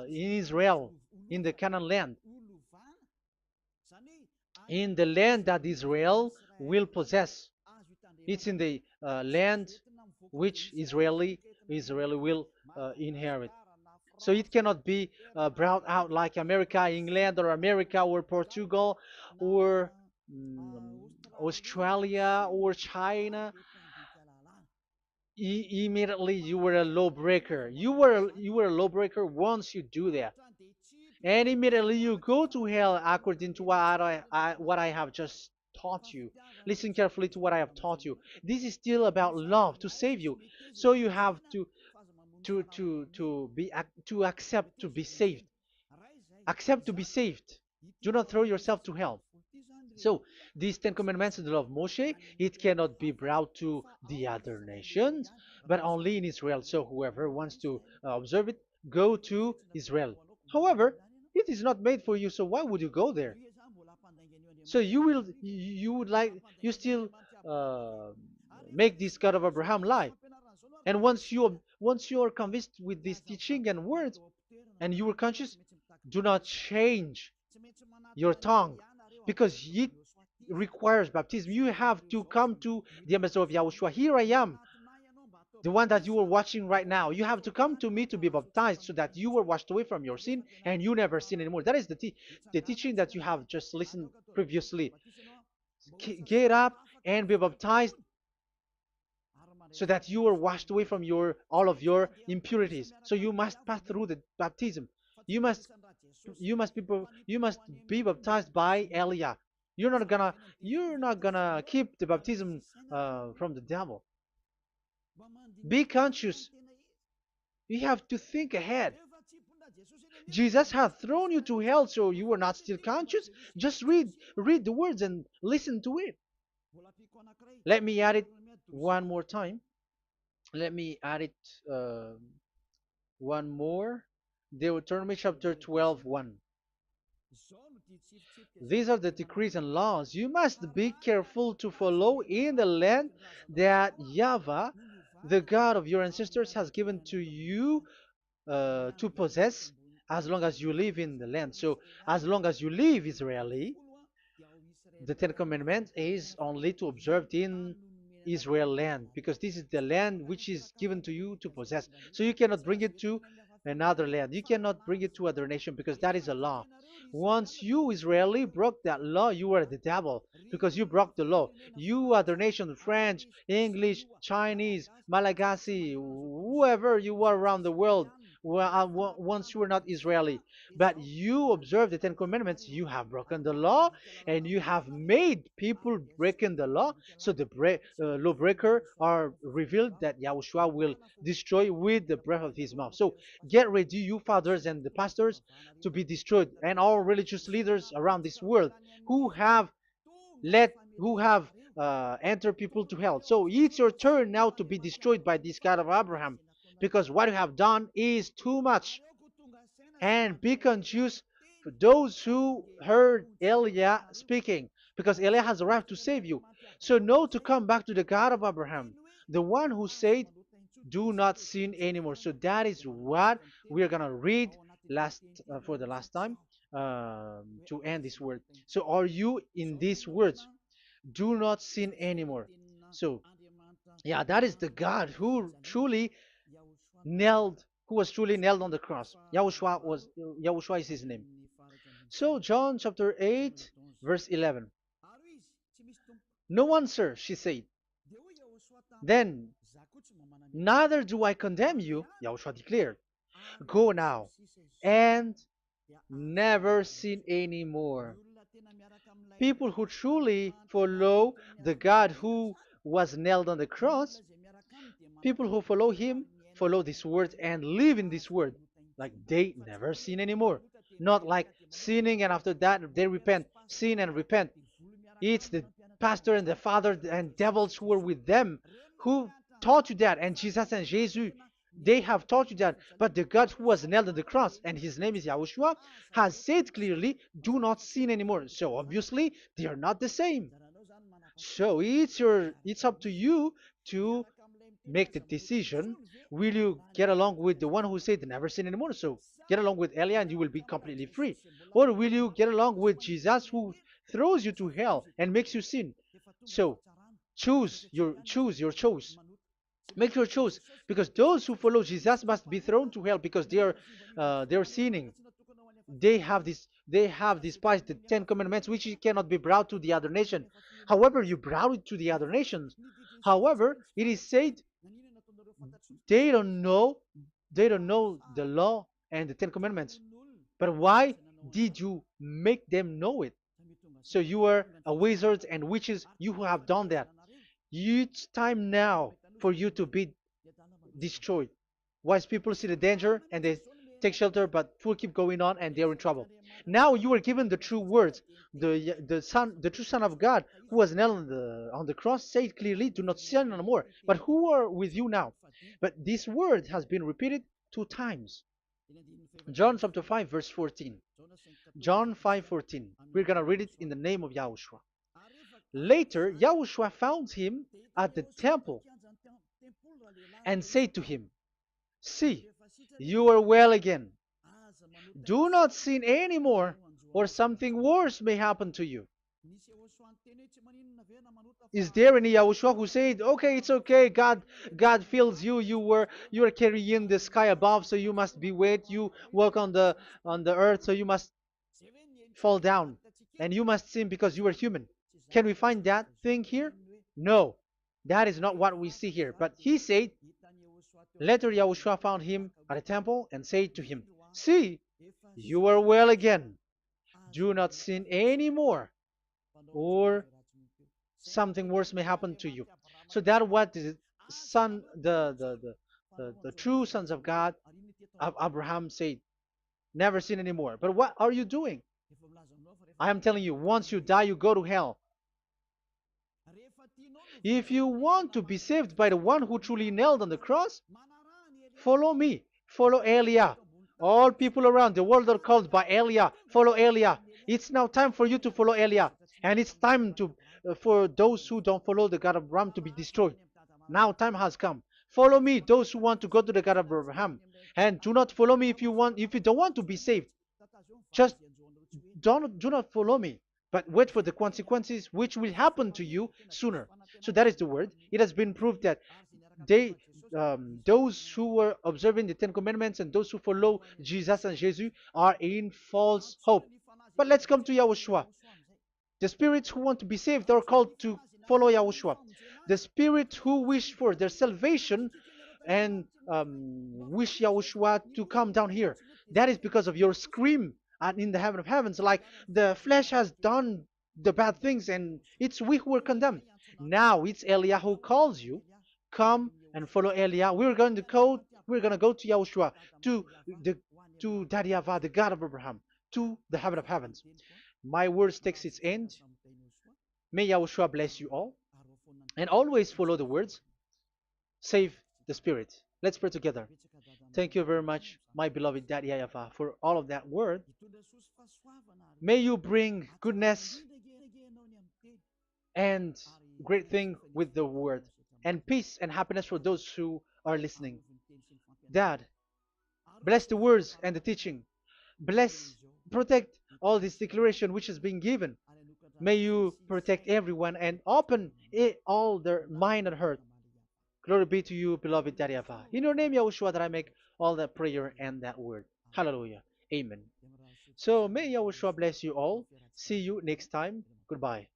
in Israel, in the Canaan land, in the land that Israel will possess. It's in the land which Israeli will inherit. So it cannot be brought out like America, England, or America, or Portugal, or Australia, or China. Immediately you were a lawbreaker. You were a lawbreaker once you do that, and immediately you go to hell according to what I have just taught you. Listen carefully to what I have taught you. This is still about love to save you. So you have to accept to be saved. Accept to be saved. Do not throw yourself to hell. So these Ten Commandments and the law of Moshe, it cannot be brought to the other nations, but only in Israel. So whoever wants to observe it, go to Israel. However, it is not made for you, so why would you go there? So you still uh, make this God of Abraham lie. And once you are convinced with this teaching and words, and you are conscious, do not change your tongue, because it requires baptism. You have to come to the ambassador of Yahushua. Here I am, the one that you are watching right now. You have to come to me to be baptized so that you are washed away from your sin and you never sin anymore. That is the teaching that you have just listened previously. Get up and be baptized so that you are washed away from all of your impurities. So you must pass through the baptism. You must be baptized by Elia. You're not gonna keep the baptism from the devil. Be conscious. You have to think ahead. Jesus has thrown you to hell, so you are not still conscious. Just read the words and listen to it. Let me add it one more time. Let me add it one more. Deuteronomy chapter 12, 1. These are the decrees and laws you must be careful to follow in the land that Yahweh, the God of your ancestors, has given to you to possess as long as you live in the land. So, as long as you live Israeli, the Ten Commandments is only to observe in Israel land, because this is the land which is given to you to possess. So you cannot bring it to another land. You cannot bring it to other nation because that is a law. Once you Israeli broke that law, you are the devil because you broke the law. You other nation, French, English, Chinese, Malagasy, whoever you are around the world, well, once you are not Israeli, but you observe the Ten Commandments, you have broken the law and you have made people breaking the law. So the lawbreaker are revealed that Yahushua will destroy with the breath of his mouth. So get ready, you fathers and the pastors, to be destroyed, and all religious leaders around this world who have who have entered people to hell. So it's your turn now to be destroyed by this God of Abraham, because what you have done is too much. And be conscious for those who heard Eliah speaking, because Eliah has arrived to save you. So know to come back to the God of Abraham, the one who said, "Do not sin anymore." So that is what we are gonna read last for the last time to end this word. So are you in these words? Do not sin anymore. So yeah, that is the God who was truly nailed on the cross. Yahushua is his name. So John chapter 8 verse 11. No answer, she said. Then, neither do I condemn you, Yahushua declared. Go now and never sin anymore. People who truly follow the God who was nailed on the cross, people who follow him, follow this word and live in this word. Like they never sin anymore. Not like sinning and after that they repent. Sin and repent. It's the pastor and the father and devils who are with them who taught you that. And Jesus and Jesus, they have taught you that. But the God who was nailed on the cross, and his name is Yahushua, has said clearly, do not sin anymore. So obviously, they are not the same. So it's up to you to make the decision. Will you get along with the one who said never sin anymore? So get along with Elia and you will be completely free. Or will you get along with Jesus who throws you to hell and makes you sin? So choose your choice. Make your choice, because those who follow Jesus must be thrown to hell because they are sinning. They have despised the Ten Commandments, which cannot be brought to the other nation. However, you brought it to the other nations. However, it is said they don't know they don't know the law and the Ten Commandments. But why did you make them know it? So you are a wizards and witches, you who have done that. It's time now for you to be destroyed. Wise people see the danger and they take shelter, but fool keep going on and they're in trouble. Now you are given the true words. The true Son of God, who was nailed on the cross, said clearly, "Do not sin no more." But who are with you now? But this word has been repeated 2 times. John chapter 5 verse 14. John 5:14. We're gonna read it in the name of Yahushua. Later, Yahushua found him at the temple and said to him, "See, you are well again. Do not sin anymore, or something worse may happen to you." Is there any Yahushua who said, "Okay, it's okay, God feels you, you are carrying the sky above, so you must be weight, you walk on the earth, so you must fall down, and you must sin because you are human"? Can we find that thing here? No, that is not what we see here. But he said, later Yahushua found him at a temple and said to him, "See, you are well again. Do not sin anymore, or something worse may happen to you." So that what the son, the true sons of God of Abraham said, never sin anymore. But what are you doing? I am telling you, once you die, you go to hell. If you want to be saved by the one who truly nailed on the cross, follow me. Follow Elia. All people around the world are called by Elia. Follow Elia. It's now time for you to follow Elia. And it's time for those who don't follow the God of Abraham to be destroyed. Now time has come. Follow me, those who want to go to the God of Abraham. And do not follow me if you don't want to be saved. Just do not follow me, but wait for the consequences which will happen to you sooner. So that is the word. It has been proved that they those who were observing the Ten Commandments and those who follow Jesus and Jesus are in false hope. But let's come to Yahushua. The spirits who want to be saved are called to follow Yahushua. The spirits who wish for their salvation and wish Yahushua to come down here. That is because of your scream and in the heaven of heavens. Like the flesh has done the bad things and it's we who are condemned. Now it's Eliah who calls you. Come and follow Eliah. We're going to go to Yahushua, to the to Daddy Yahvah, the God of Abraham, to the heaven of heavens. My words takes its end. May Yahushua bless you all. And always follow the words. Save the spirit. Let's pray together. Thank you very much, my beloved Daddy Yahvah, for all of that word. May you bring goodness and great thing with the word, and peace and happiness for those who are listening. Dad, bless the words and the teaching. Bless, protect all this declaration which is being given. May you protect everyone and open all their mind and heart. Glory be to you, beloved Daddy Ava. In your name, Yahushua, that I make all that prayer and that word. Hallelujah. Amen. So may Yahushua bless you all. See you next time. Goodbye.